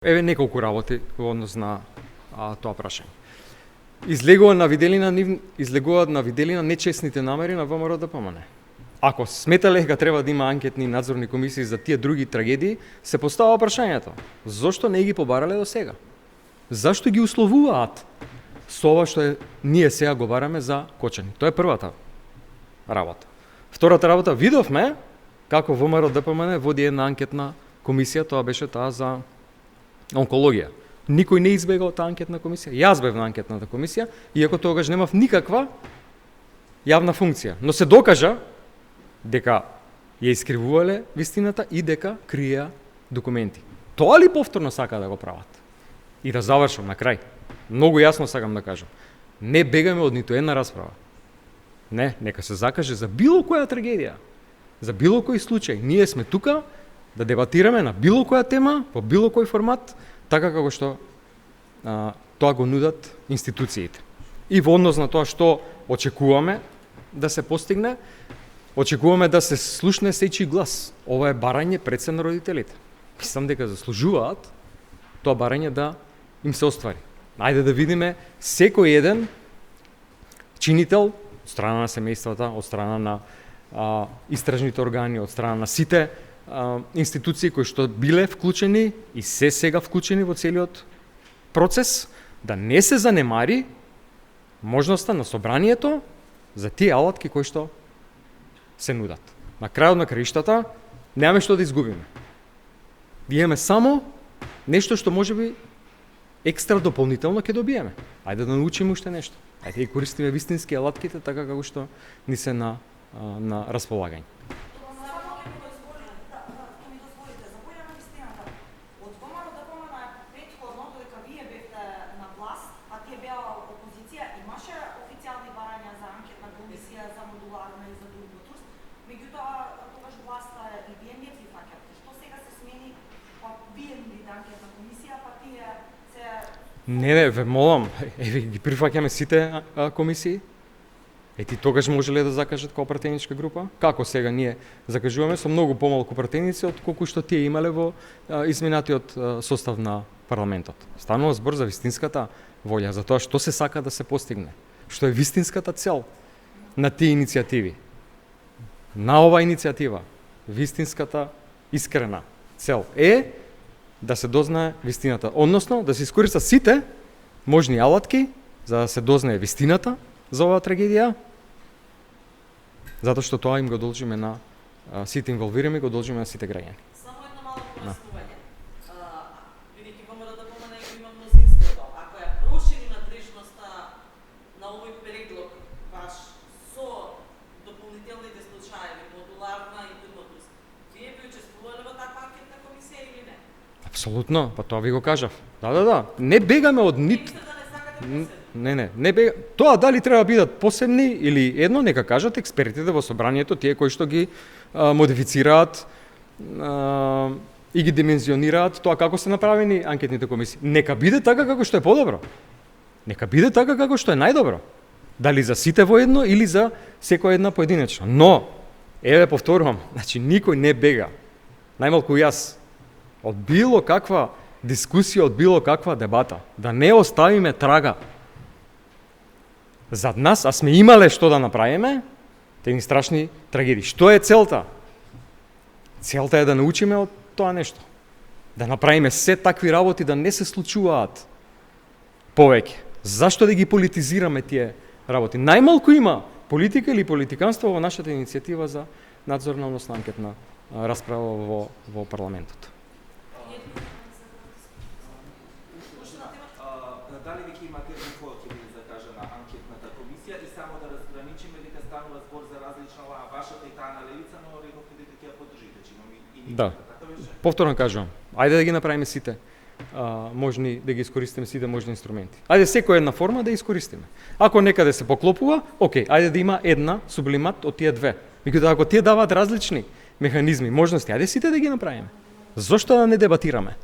Еве неколку работи во однос на тоа прашање. Излегуваат на виделина нечесните намери на ВМРО-ДПМНЕ. Ако сметале дека треба да има анкетни надзорни комисии за тие други трагедии, се постава прашањето: зошто не ги побарале до сега? Зашто ги условуваат со ова што ние сега го бараме за Кочани? Тоа е првата работа. Втората работа, видовме како ВМРО-ДПМНЕ води една анкетна комисија, тоа беше таа за онкологија. Никој не избега од таа анкетна комисија. Јас бев на анкетната комисија, иако тогаш немав никаква јавна функција. Но се докажа дека ја искривувале вистината и дека криеа документи. Тоа ли повторно сака да го прават? И да завршам на крај. Многу јасно сакам да кажам. Не бегаме од ниту една расправа. Не, нека се закаже за било која трагедија, за било кој случај. Ние сме тука да дебатираме на било која тема, во било кој формат, така како што тоа го нудат институциите. И во однос на тоа што очекуваме да се постигне, очекуваме да се слушне сечи глас. Ова е барање пред се на родителите. Мислам дека заслужуваат тоа барање да им се оствари. Ајде да видиме секој еден чинител од страна на семејствата, од страна на истражните органи, од страна на сите институции кои што биле вклучени и се сега вклучени во целиот процес, да не се занемари можноста на собранието за тие алатки кои што се нудат. На крајот на краиштата немаме што да изгубиме. Имаме само нешто што можеби екстра дополнително ќе добиеме. Ајде да научиме уште нешто. Ајде да користиме вистински алатките така како што ни се на располагање. Не, ве молам, еве ги прифаќаме сите комисии. Ти тогаш можеле да закажат како пратеничка група? Како сега ние закажуваме со многу помалку пратеници од колку што тие имале во изминатиот состав на парламентот. Станува збор за вистинската волја, за тоа што се сака да се постигне, што е вистинската цел на тие иницијативи. На ова иницијатива, вистинската искрена цел е да се дознае вистината, односно да се искористат сите можни алатки за да се дознае вистината за оваа трагедија, затоа што тоа им го должиме на сите инволвирани, го должиме на сите граѓани. Само едно мало пояснување. Бидејќи ВМРО-ДПМНЕ има мнозинството, ако ја прошири надлежноста на овој предлог ваш со дополнителните случаеви, модуларна и ДМТУС, вие би учествувале во таква анкетна комисија или не? Апсолутно, па тоа ви го кажав. Да. Не бегаме од нит. Не бега. Тоа дали треба бидат посебни или едно, нека кажат експертите во собранието, тие кои што ги модифицираат и ги димензионираат тоа како се направени анкетните комисии. Нека биде така како што е подобро. Нека биде така како што е најдобро. Дали за сите воедно или за секоја една поединечно. Но, еве повторувам, значи никој не бега. Најмалку јас од било каква дискусија, од било каква дебата, да не оставиме трага зад нас, а сме имале што да направиме, тени страшни трагедии. Што е целта? Целта е да научиме од тоа нешто. Да направиме се такви работи да не се случуваат повеќе. Зашто да ги политизираме тие работи? Најмалку има политика или политиканство во нашата иницијатива за надзорна, односно анкетна расправа во парламентот. Дали веќе имате кога ќе биде закажана анкетната комисија и само да разграничиме дека станува збор за различна вашата и таа на левица, но рековте дека ќе ја поддржите, че имаме и нивната, така беше? Повторно кажувам, ајде да ги направиме сите можни, да ги искористиме сите можни инструменти. Ајде секоја една форма да ја искористиме. Ако некаде се поклопува, окей, ајде да има една сублимат од тие две. Меѓутоа ако тие даваат различни механизми, можности, ајде сите да ги направиме. Зошто да не дебатираме?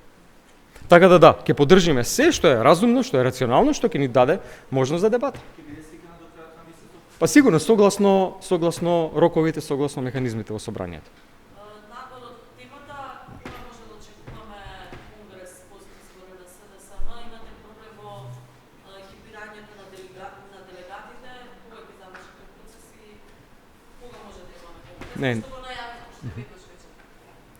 Така да, ќе поддржиме се што е разумно, што е рационално, што ќе ни даде можност за дебата. Ќе биде свикана до крајот на месецот? Па сигурно, согласно роковите, согласно механизмите во собранието. Након од темата, кога може да очекуваме конгрес Не. Што го најавно, што веднаш вече.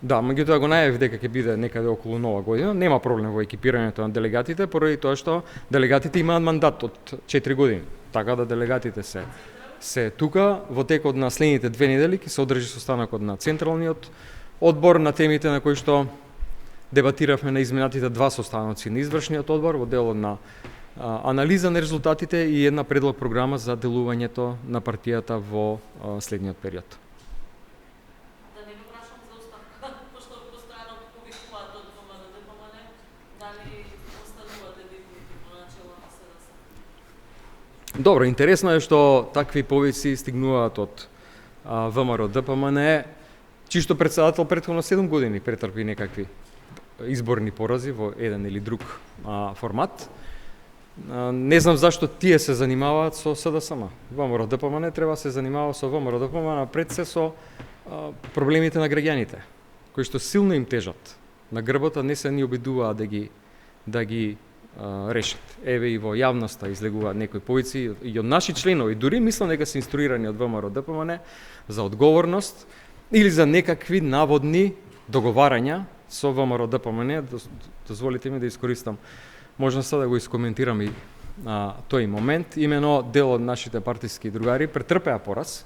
Да, меѓутоа го најави дека ќе биде некаде околу Нова година. Нема проблем во екипирањето на делегатите, поради тоа што делегатите имаат мандат од 4 години. Така да делегатите се тука. Во текот на следните 2 недели ќе се одржи состанокот на Централниот одбор на темите на кои што дебатиравме на изминатите 2 состаноци на извршниот одбор во делот на анализа на резултатите и една предлог програма за делувањето на партијата во следниот период. Да не го прашам за оставка, пошто постојано повикуваат од ВМРО-ДПМН, дали останувате дефинитивно на чело на СДС? Добро, интересно е што такви повици стигнуваат од ВМРО-ДПМН, чишто председател претходно 7 години претрпи некакви изборни порази во еден или друг формат. Не знам зашто тие се занимаваат со СДСМ. ВМРО-ДПМН треба се занимава со ВМРО-ДПМН, пред се со проблемите на граѓаните, кои што силно им тежат на грбот, а не се ни обидуваат да ги решат. Еве и во јавноста излегуваат некои повици и од наши членови, дури мислам дека се инструирани од ВМРО-ДПМН за одговорност или за некакви наводни договарања со ВМРО-ДПМН. Дозволите ми да искористам можноста да го искоментирам и тој момент. Имено дел од нашите партиски другари претрпеа пораз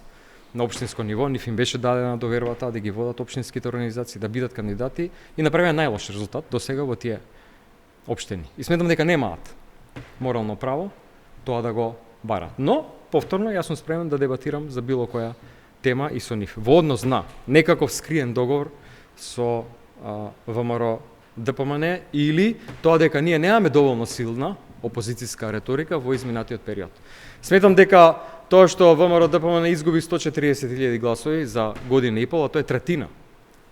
на општинско ниво, нив им беше дадена довербата да ги водат општинските организации, да бидат кандидати и направија најлош резултат до сега во тие општини. И сметам дека немаат морално право тоа да го барат. Но, повторно, јас сум спремен да дебатирам за било која тема и со нив. Во однос на некаков скриен договор со ВМРО-ДПМН или тоа дека ние немаме доволно силна опозицијска реторика во изминатиот период. Сметам дека тоа што ВМРО-ДПМН изгуби 140.000 гласови за година и пол, а тоа е третина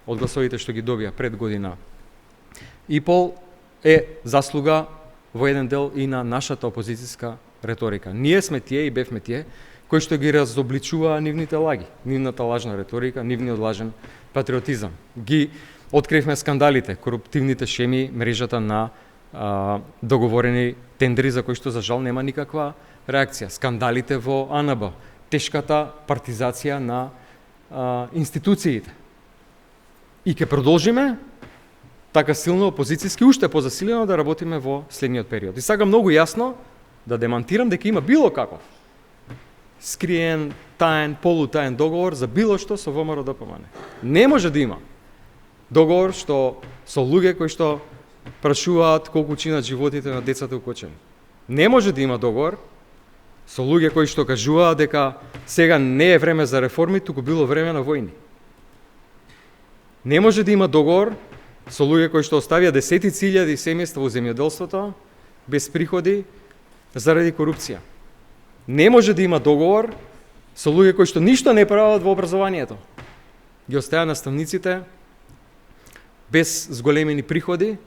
од гласовите што ги добија пред година и пол, е заслуга во еден дел и на нашата опозицијска реторика. Ние сме тие и бевме тие кои што ги разобличуваа нивните лаги, нивната лажна реторика, нивниот лажен патриотизам. Ги откривме скандалите, коруптивните шеми, мрежата на договорени тендери за кои што за жал нема никаква реакција. Скандалите во АНБ, тешката партизација на институциите. И ќе продолжиме така силно опозицијски, уште позасилено да работиме во следниот период. И сакам многу јасно да демантирам дека има било каков скриен, таен, полутаен договор за било што со ВМРО-ДПМН. Не може да има договор што со луѓе кои што прашуваат колку чинат животите на децата укочени. Не може да има договор со луѓе кои што кажуваат дека сега не е време за реформи, туку било време на војни. Не може да има договор со луѓе кои што оставија десетици илјади семејства во земјоделството без приходи заради корупција. Не може да има договор со луѓе кои што ништо не прават во образованието. Ги оставија наставниците без зголемени приходи,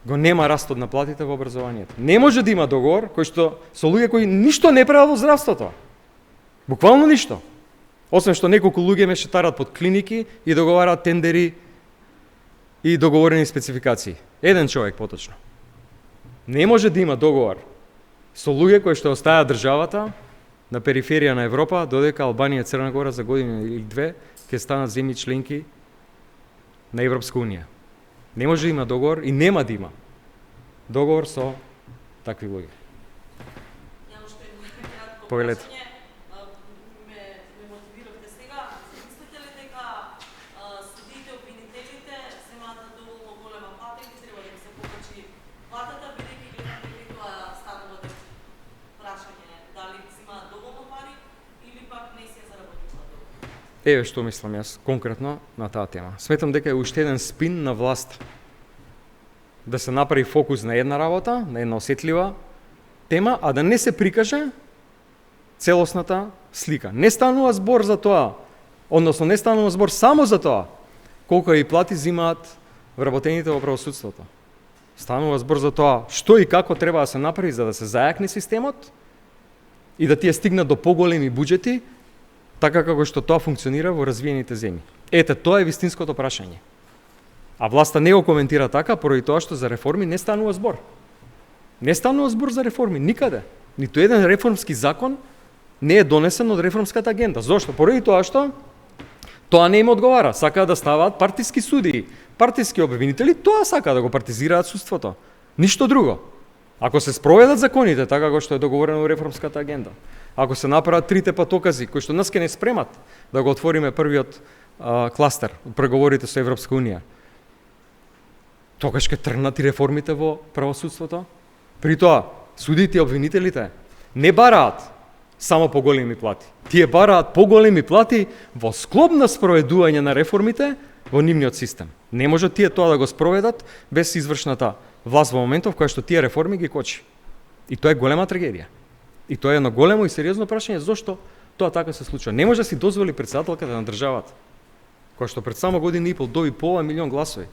го нема растот на платите во образованието. Не може да има договор кој што со луѓе кои ништо не прават во здравството. Буквално ништо. Освен што неколку луѓе ме шетарат под клиники и договараат тендери и договорени спецификации. Еден човек поточно. Не може да има договор со луѓе кои што оставаат државата на периферија на Европа, додека Албанија и Црна Гора за година или две ќе станат земји членки на Европска унија. Не може да има договор и нема да има договор со такви луѓе. Ја уште едно кратко Повелете. прашање. Ме мотивиравте сега. Мислите ли дека судиите, обвинителите земаат доволно голема плата или треба да им се покачи платата, бидејќи дека тоа станува прашање дали земаат доволно пари или пак не се заработува доволно? Еве што мислам јас конкретно на таа тема. Сметам дека е уште еден спин на власт да се направи фокус на една работа, на една осетлива тема, а да не се прикаже целосната слика. Не станува збор за тоа, односно не станува збор само за тоа колку и плати зимаат вработените во правосудството. Станува збор за тоа што и како треба да се направи за да се зајакне системот и да тие стигнат до поголеми буџети, така како што тоа функционира во развиените земји. Ете, тоа е вистинското прашање. А власта не го коментира така, поради тоа што за реформи не станува збор. Не станува збор за реформи никаде. Ниту еден реформски закон не е донесен од реформската агенда. Зошто? Поради тоа што тоа не им одговара. Сакаат да ставаат партиски судии, партиски обвинители, тоа сакаат да го партизираат судството. Ништо друго. Ако се спроведат законите така како што е договорено во реформската агенда, ако се направат трите патокази кои што нас ке не спремат да го отвориме првиот кластер од преговорите со Европска унија, тогаш ќе тргнат и реформите во правосудството. При тоа, судите и обвинителите не бараат само поголеми плати. Тие бараат поголеми плати во склоп на спроведување на реформите во нивниот систем. Не можат тие тоа да го спроведат без извршната власт во моментов која што тие реформи ги кочи. И тоа е голема трагедија. И тоа е едно големо и сериозно прашање зошто тоа така се случува. Не може да си дозволи претседателката на државата, која што пред само година и пол доби пола милион гласови,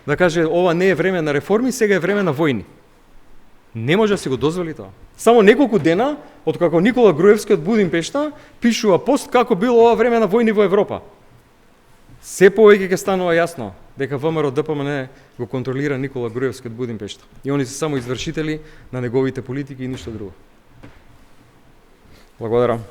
да каже ова не е време на реформи, сега е време на војни. Не може да си го дозволи тоа. Само неколку дена од како Никола Груевски од Будимпешта пишува пост како било ова време на војни во Европа. Се повеќе ќе станува јасно дека ВМРО ДПМН го контролира Никола Груевски од Будимпешта. И они се само извршители на неговите политики и ништо друго. Благодарам.